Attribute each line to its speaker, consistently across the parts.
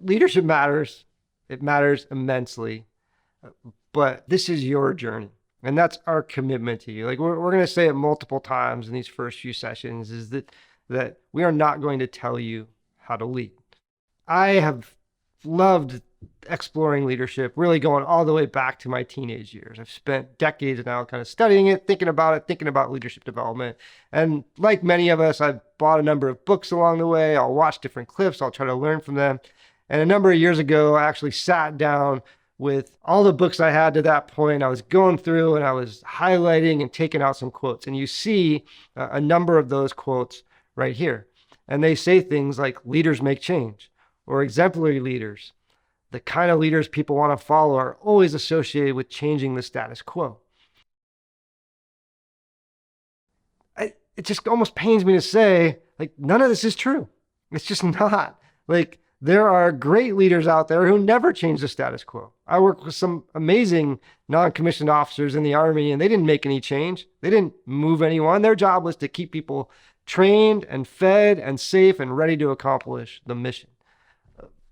Speaker 1: leadership matters. It matters immensely. But this is your journey. And that's our commitment to you. Like we're going to say it multiple times in these first few sessions is that we are not going to tell you how to lead. I have loved exploring leadership, really going all the way back to my teenage years. I've spent decades now kind of studying it, thinking about leadership development. And like many of us, I've bought a number of books along the way. I'll watch different clips. I'll try to learn from them. And a number of years ago, I actually sat down with all the books I had to that point. I was going through and I was highlighting and taking out some quotes. And you see a number of those quotes right here. And they say things like leaders make change or exemplary leaders. The kind of leaders people want to follow are always associated with changing the status quo. It just almost pains me to say, like, none of this is true. It's just not. Like, there are great leaders out there who never change the status quo. I work with some amazing non-commissioned officers in the Army, and they didn't make any change. They didn't move anyone. Their job was to keep people trained and fed and safe and ready to accomplish the mission.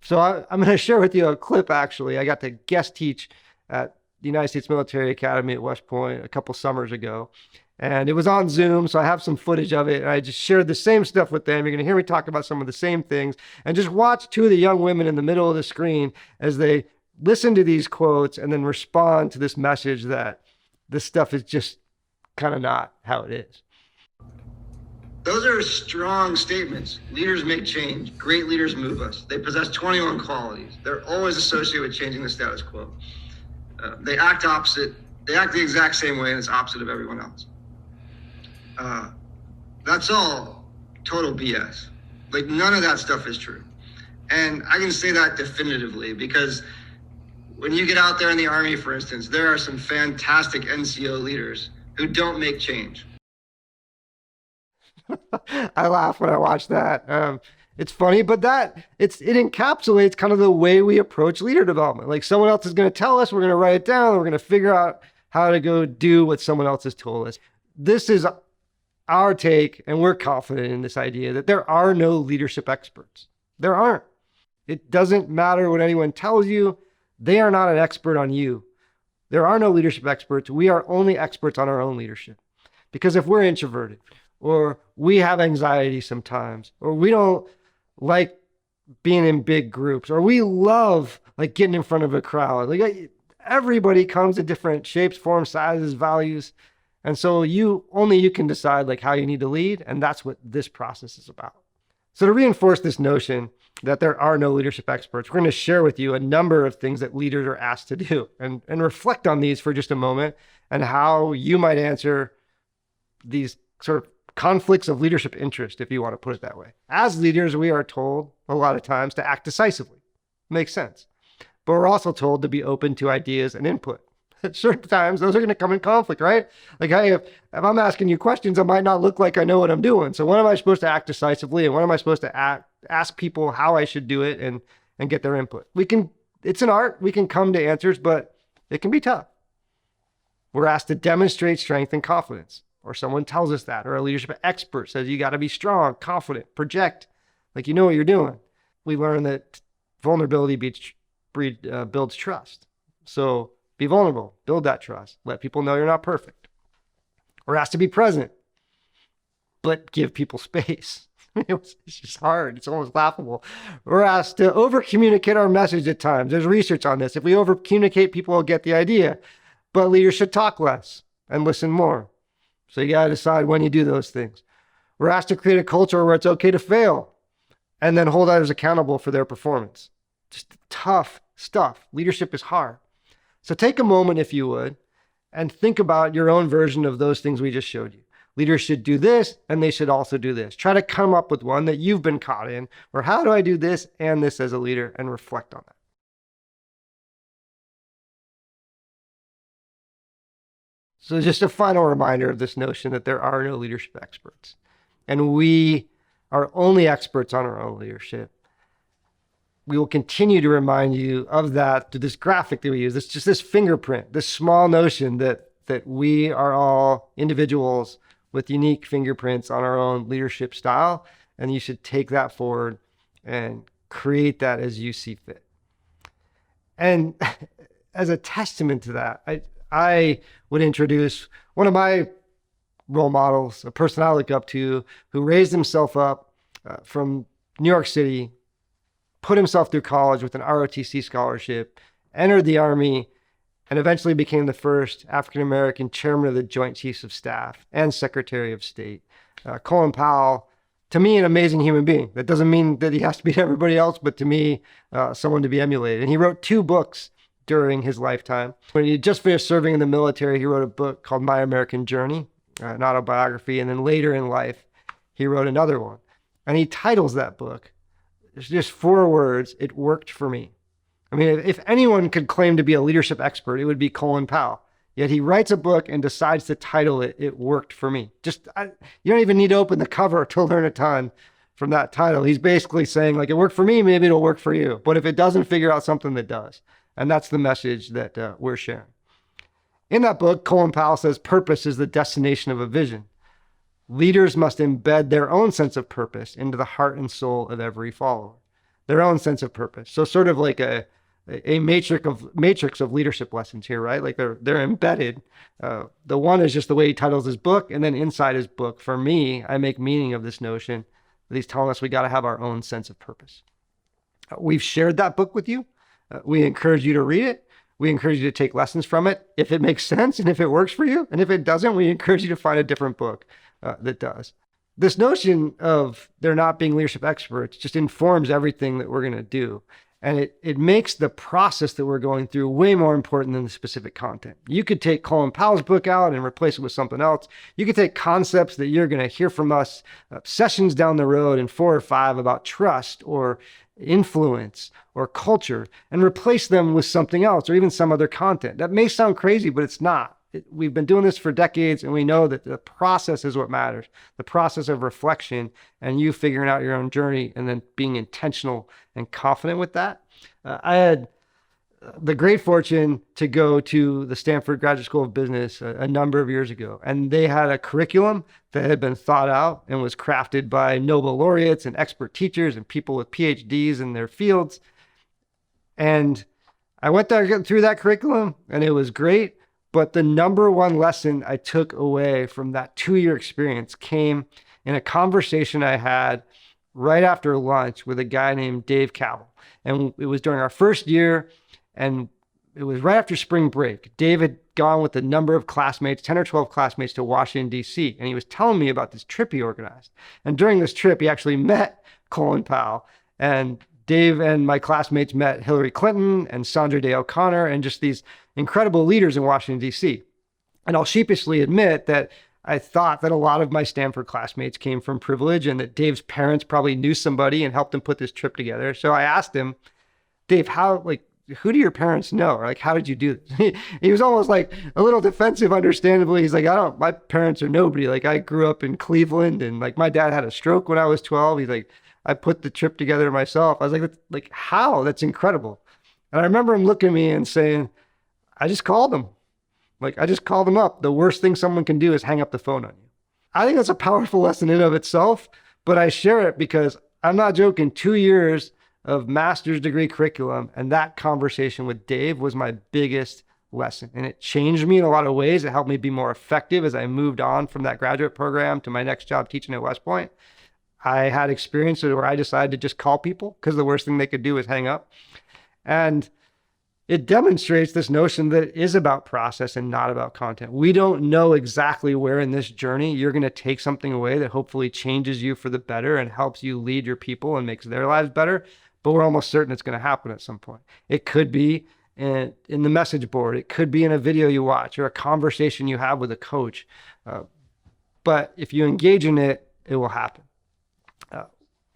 Speaker 1: So I'm going to share with you a clip, actually. I got to guest teach at the United States Military Academy at West Point a couple summers ago. And it was on Zoom, so I have some footage of it. And I just shared the same stuff with them. You're going to hear me talk about some of the same things. And just watch two of the young women in the middle of the screen as they listen to these quotes and then respond to this message that this stuff is just kind of not how it is.
Speaker 2: Those are strong statements. Leaders make change. Great leaders move us. They possess 21 qualities. They're always associated with changing the status quo. They act opposite. They act the exact same way, and it's opposite of everyone else. That's all total BS. Like, none of that stuff is true. And I can say that definitively because when you get out there in the Army, for instance, there are some fantastic NCO leaders who don't make change.
Speaker 1: I laugh when I watch that. It's funny, but it encapsulates kind of the way we approach leader development. Like someone else is going to tell us, we're going to write it down, we're going to figure out how to go do what someone else has told us. This is our take, and we're confident in this idea that there are no leadership experts. There aren't. It doesn't matter what anyone tells you. They are not an expert on you. There are no leadership experts. We are only experts on our own leadership. Because if we're introverted, or we have anxiety sometimes, or we don't like being in big groups, or we love like getting in front of a crowd. Like everybody comes in different shapes, forms, sizes, values. And so you can decide like how you need to lead. And that's what this process is about. So to reinforce this notion that there are no leadership experts, we're going to share with you a number of things that leaders are asked to do and reflect on these for just a moment and how you might answer these sort of conflicts of leadership interest, if you want to put it that way. As leaders, we are told a lot of times to act decisively. Makes sense. But we're also told to be open to ideas and input. At certain times, those are going to come in conflict, right? Like, hey, if I'm asking you questions, I might not look like I know what I'm doing. So when am I supposed to act decisively? And when am I supposed to ask people how I should do it and get their input? It's an art. We can come to answers, but it can be tough. We're asked to demonstrate strength and confidence. Or someone tells us that, or a leadership expert says you got to be strong, confident, project, like you know what you're doing. We learn that vulnerability builds trust. So be vulnerable, build that trust, let people know you're not perfect. We're asked to be present, but give people space. It's just hard. It's almost laughable. We're asked to over-communicate our message at times. There's research on this. If we over-communicate, people will get the idea. But leaders should talk less and listen more. So you got to decide when you do those things. We're asked to create a culture where it's okay to fail and then hold others accountable for their performance. Just tough stuff. Leadership is hard. So take a moment, if you would, and think about your own version of those things we just showed you. Leaders should do this, and they should also do this. Try to come up with one that you've been caught in, or how do I do this and this as a leader, and reflect on that. So just a final reminder of this notion that there are no leadership experts. And we are only experts on our own leadership. We will continue to remind you of that through this graphic that we use. It's just this fingerprint, this small notion that we are all individuals with unique fingerprints on our own leadership style. And you should take that forward and create that as you see fit. And as a testament to that, I would introduce one of my role models, a person I look up to, who raised himself up from New York City, put himself through college with an ROTC scholarship, entered the Army, and eventually became the first African-American chairman of the Joint Chiefs of Staff and Secretary of State. Colin Powell, to me, an amazing human being. That doesn't mean that he has to be to everybody else, but to me, someone to be emulated. And he wrote 2 books during his lifetime. When he just finished serving in the military, he wrote a book called My American Journey, an autobiography. And then later in life, he wrote another one. And he titles that book, it's just 4 words, "It Worked for Me." I mean, if anyone could claim to be a leadership expert, it would be Colin Powell. Yet he writes a book and decides to title it, "It Worked for Me." You don't even need to open the cover to learn a ton from that title. He's basically saying, like, it worked for me, maybe it'll work for you. But if it doesn't, figure out something that does. And that's the message that we're sharing. In that book, Colin Powell says purpose is the destination of a vision. Leaders must embed their own sense of purpose into the heart and soul of every follower. Their own sense of purpose. So sort of like a matrix of leadership lessons here, right? Like they're embedded. The one is just the way he titles his book, and then inside his book, for me, I make meaning of this notion that he's telling us we got to have our own sense of purpose. We've shared that book with you. We encourage you to read it. We encourage you to take lessons from it if it makes sense and if it works for you. And if it doesn't, we encourage you to find a different book that does. This notion of there not being leadership experts just informs everything that we're going to do. And it makes the process that we're going through way more important than the specific content. You could take Colin Powell's book out and replace it with something else. You could take concepts that you're going to hear from us sessions down the road in 4 or 5 about trust or influence or culture and replace them with something else or even some other content. That may sound crazy, but it's not. We've been doing this for decades, and we know that the process is what matters. The process of reflection and you figuring out your own journey and then being intentional and confident with that. I had the great fortune to go to the Stanford Graduate School of Business a number of years ago, and they had a curriculum that had been thought out and was crafted by Nobel laureates and expert teachers and people with PhDs in their fields. And I went there through that curriculum, and it was great. But the number one lesson I took away from that 2-year experience came in a conversation I had right after lunch with a guy named Dave Cavell. And it was during our first year, and it was right after spring break. Dave had gone with a number of classmates, 10 or 12 classmates, to Washington, D.C. And he was telling me about this trip he organized. And during this trip, he actually met Colin Powell. And Dave and my classmates met Hillary Clinton and Sandra Day O'Connor and just these incredible leaders in Washington, D.C. And I'll sheepishly admit that I thought that a lot of my Stanford classmates came from privilege and that Dave's parents probably knew somebody and helped him put this trip together. So I asked him, Dave, who do your parents know? Or how did you do this? He was almost like a little defensive, understandably. He's like, my parents are nobody. I grew up in Cleveland and my dad had a stroke when I was 12. He's like, I put the trip together myself. I was like, how? That's incredible. And I remember him looking at me and saying, I just called them. I just called them up. The worst thing someone can do is hang up the phone on you. I think that's a powerful lesson in and of itself, but I share it because I'm not joking. 2 years of master's degree curriculum and that conversation with Dave was my biggest lesson. And it changed me in a lot of ways. It helped me be more effective as I moved on from that graduate program to my next job teaching at West Point. I had experiences where I decided to just call people because the worst thing they could do is hang up. And it demonstrates this notion that it is about process and not about content. We don't know exactly where in this journey you're going to take something away that hopefully changes you for the better and helps you lead your people and makes their lives better, but we're almost certain it's going to happen at some point. It could be in the message board. It could be in a video you watch or a conversation you have with a coach. But if you engage in it, it will happen.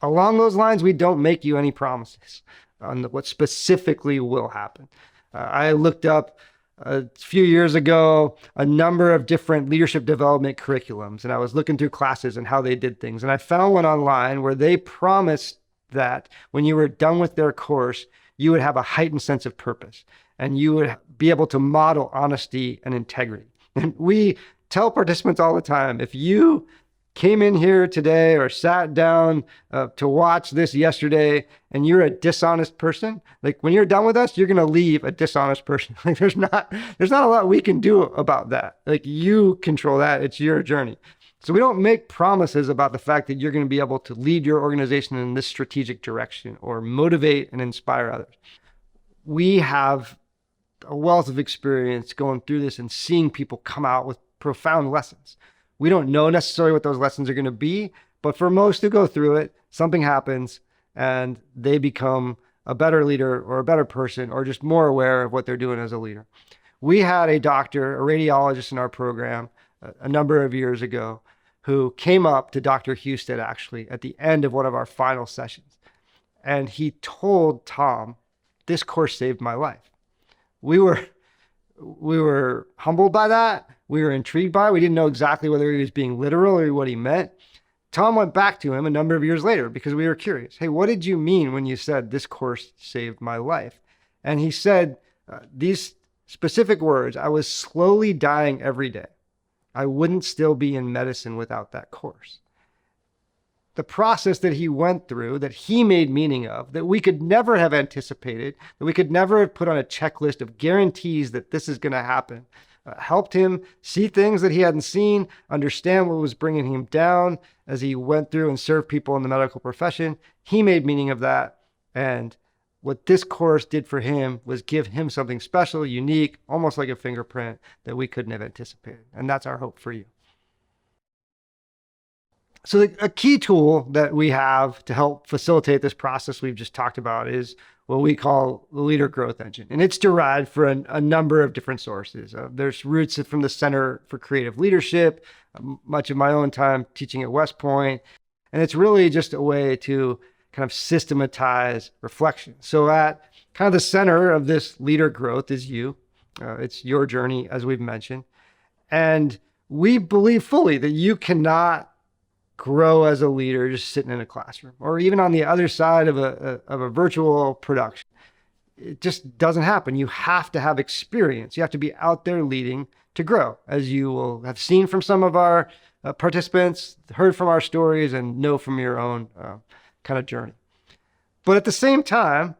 Speaker 1: Along those lines, we don't make you any promises on what specifically will happen. I looked up a few years ago a number of different leadership development curriculums, and I was looking through classes and how they did things. And I found one online where they promised that when you were done with their course, you would have a heightened sense of purpose and you would be able to model honesty and integrity. And we tell participants all the time, if you came in here today or sat down to watch this yesterday and you're a dishonest person, like when you're done with us, you're going to leave a dishonest person. Like there's not a lot we can do about that. Like you control that. It's your journey. So we don't make promises about the fact that you're going to be able to lead your organization in this strategic direction or motivate and inspire others. We have a wealth of experience going through this and seeing people come out with profound lessons. We don't know necessarily what those lessons are going to be, but for most who go through it, something happens and they become a better leader or a better person or just more aware of what they're doing as a leader. We had a doctor, a radiologist in our program a number of years ago who came up to Dr. Houston actually at the end of one of our final sessions. And he told Tom, "This course saved my life." We were humbled by that. We were intrigued by it. We didn't know exactly whether he was being literal or what he meant. Tom went back to him a number of years later because we were curious. "Hey, what did you mean when you said this course saved my life?" And he said these specific words: "I was slowly dying every day. I wouldn't still be in medicine without that course." The process that he went through, that he made meaning of, that we could never have anticipated, that we could never have put on a checklist of guarantees that this is going to happen, helped him see things that he hadn't seen, understand what was bringing him down as he went through and served people in the medical profession. He made meaning of that. And what this course did for him was give him something special, unique, almost like a fingerprint that we couldn't have anticipated. And that's our hope for you. So a key tool that we have to help facilitate this process we've just talked about is what we call the Leader Growth Engine. And it's derived from a number of different sources. There's roots from the Center for Creative Leadership, much of my own time teaching at West Point. And it's really just a way to kind of systematize reflection. So at kind of the center of this leader growth is you. It's your journey, as we've mentioned. And we believe fully that you cannot grow as a leader just sitting in a classroom or even on the other side of a virtual production. It just doesn't happen. You have to have experience. You have to be out there leading to grow, as you will have seen from some of our participants, heard from our stories, and know from your own kind of journey. But at the same time,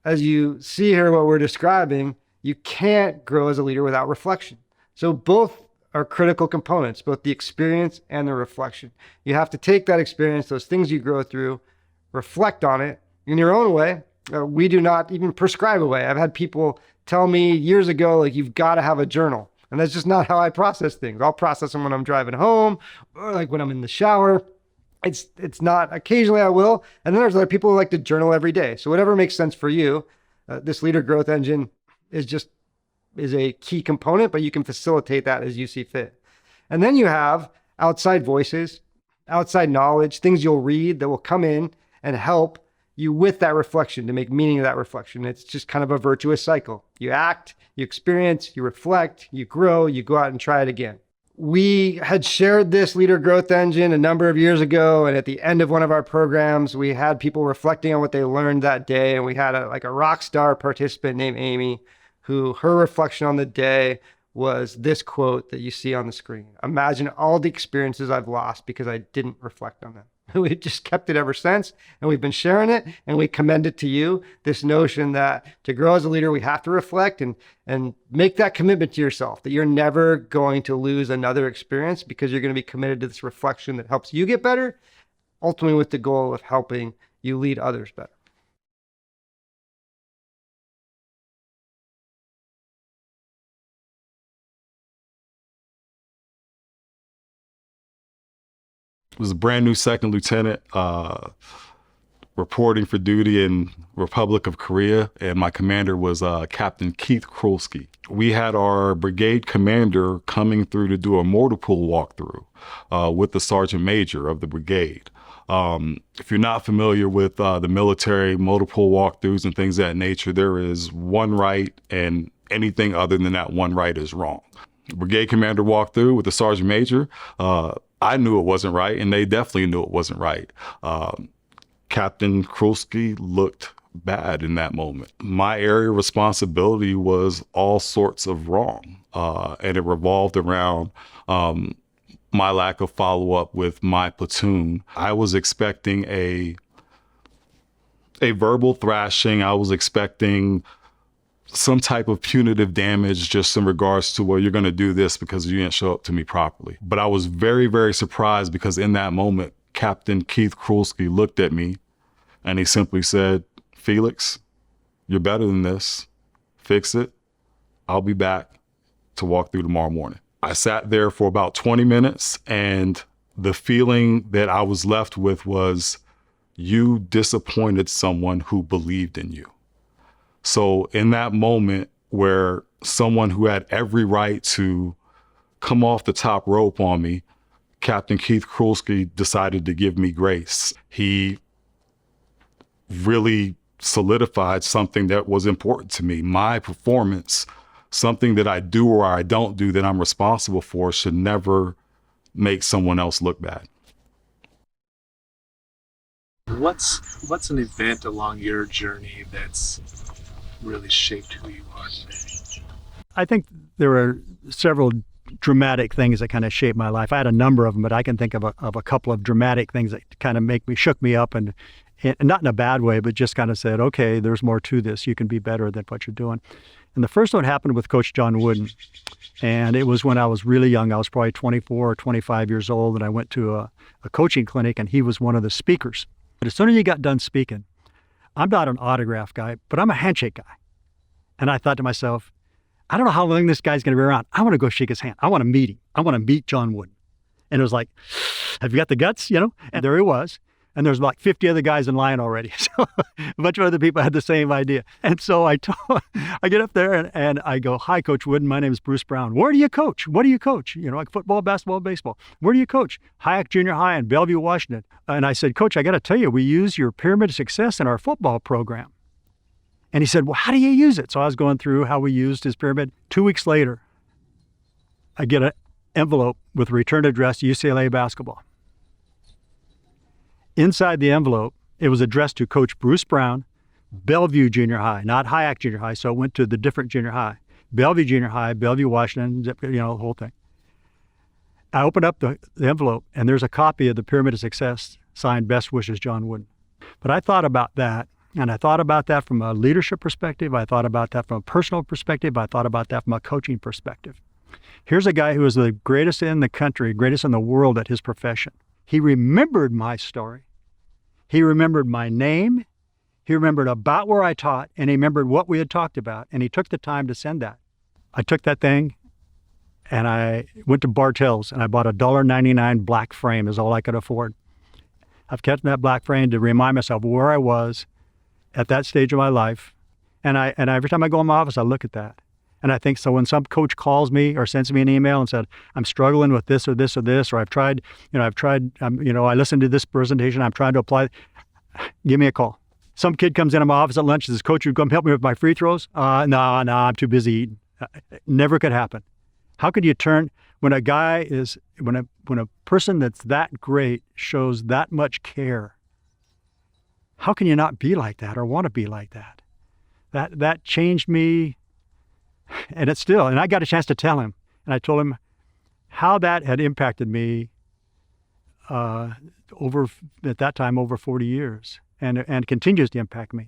Speaker 1: as you see here what we're describing, you can't grow as a leader without reflection. So both are critical components, both the experience and the reflection. You have to take that experience, those things you grow through, reflect on it in your own way. We do not even prescribe a way. I've had people tell me years ago, like, you've got to have a journal. And that's just not how I process things. I'll process them when I'm driving home or like when I'm in the shower. It's not, occasionally I will. And then there's other people who like to journal every day. So whatever makes sense for you, this Leader Growth Engine is a key component, but you can facilitate that as you see fit. And then you have outside voices, outside knowledge, things you'll read that will come in and help you with that reflection, to make meaning of that reflection. It's just kind of a virtuous cycle. You act, you experience, you reflect, you grow, you go out and try it again. We had shared this Leader Growth Engine a number of years ago, and at the end of one of our programs, we had people reflecting on what they learned that day, and we had a rock star participant named Amy, who her reflection on the day was this quote that you see on the screen: "Imagine all the experiences I've lost because I didn't reflect on them." We've just kept it ever since, and we've been sharing it, and we commend it to you, this notion that to grow as a leader, we have to reflect and make that commitment to yourself, that you're never going to lose another experience because you're going to be committed to this reflection that helps you get better, ultimately with the goal of helping you lead others better.
Speaker 3: Was a brand new second lieutenant reporting for duty in Republic of Korea, and my commander was Captain Keith Krulski. We had our brigade commander coming through to do a motor pool walkthrough with the sergeant major of the brigade. If you're not familiar with the military motor pool walkthroughs and things of that nature, there is one right, and anything other than that one right is wrong. The brigade commander walked through with the sergeant major. I knew it wasn't right, and they definitely knew it wasn't right. Captain Krulski looked bad in that moment. My area of responsibility was all sorts of wrong, and it revolved around my lack of follow-up with my platoon. I was expecting a verbal thrashing. I was expecting some type of punitive damage just in regards to, well, you're going to do this because you didn't show up to me properly. But I was very, very surprised because in that moment, Captain Keith Krulski looked at me and he simply said, Felix, you're better than this. Fix it. I'll be back to walk through tomorrow morning. I sat there for about 20 minutes and the feeling that I was left with was, you disappointed someone who believed in you. So in that moment where someone who had every right to come off the top rope on me, Captain Keith Krulski decided to give me grace. He really solidified something that was important to me. My performance, something that I do or I don't do that I'm responsible for, should never make someone else look bad.
Speaker 4: What's an event along your journey that's really shaped who you are today?
Speaker 5: I think there are several dramatic things that kind of shaped my life. I had a number of them, but I can think of a couple of dramatic things that kind of shook me up and not in a bad way, but just kind of said, okay, there's more to this. You can be better than what you're doing. And the first one happened with Coach John Wooden. And it was when I was really young. I was probably 24 or 25 years old, and I went to a coaching clinic, and he was one of the speakers. But as soon as he got done speaking, I'm not an autograph guy, but I'm a handshake guy. And I thought to myself, I don't know how long this guy's going to be around. I want to go shake his hand. I want to meet him. I want to meet John Wooden. And it was like, have you got the guts? And there he was. And there's like 50 other guys in line already. So a bunch of other people had the same idea. And so I get up there and I go, hi, Coach Wooden. My name is Bruce Brown. Where do you coach? What do you coach? Like football, basketball, baseball. Where do you coach? Hayek Junior High in Bellevue, Washington. And I said, Coach, I got to tell you, we use your Pyramid of Success in our football program. And he said, well, how do you use it? So I was going through how we used his pyramid. 2 weeks later, I get an envelope with a return address to UCLA basketball. Inside the envelope, it was addressed to Coach Bruce Brown, Bellevue Junior High, not Hayek Junior High, so it went to the different junior high. Bellevue Junior High, Bellevue, Washington, the whole thing. I opened up the envelope, and there's a copy of the Pyramid of Success signed, Best Wishes, John Wooden. But I thought about that, and I thought about that from a leadership perspective. I thought about that from a personal perspective. I thought about that from a coaching perspective. Here's a guy who was the greatest in the country, greatest in the world at his profession. He remembered my story. He remembered my name. He remembered about where I taught, and he remembered what we had talked about, and he took the time to send that. I took that thing, and I went to Bartell's, and I bought a $1.99 black frame is all I could afford. I've kept that black frame to remind myself where I was at that stage of my life, and every time I go in my office, I look at that. And I think so when some coach calls me or sends me an email and said, I'm struggling with this or this or this, or I listened to this presentation, I'm trying to apply, give me a call. Some kid comes into my office at lunch and says, Coach, you come help me with my free throws? No, I'm too busy eating. Never could happen. How could you turn, when a person that's that great shows that much care, how can you not be like that or want to be like that? That changed me. And I got a chance to tell him, and I told him how that had impacted me at that time over 40 years and continues to impact me.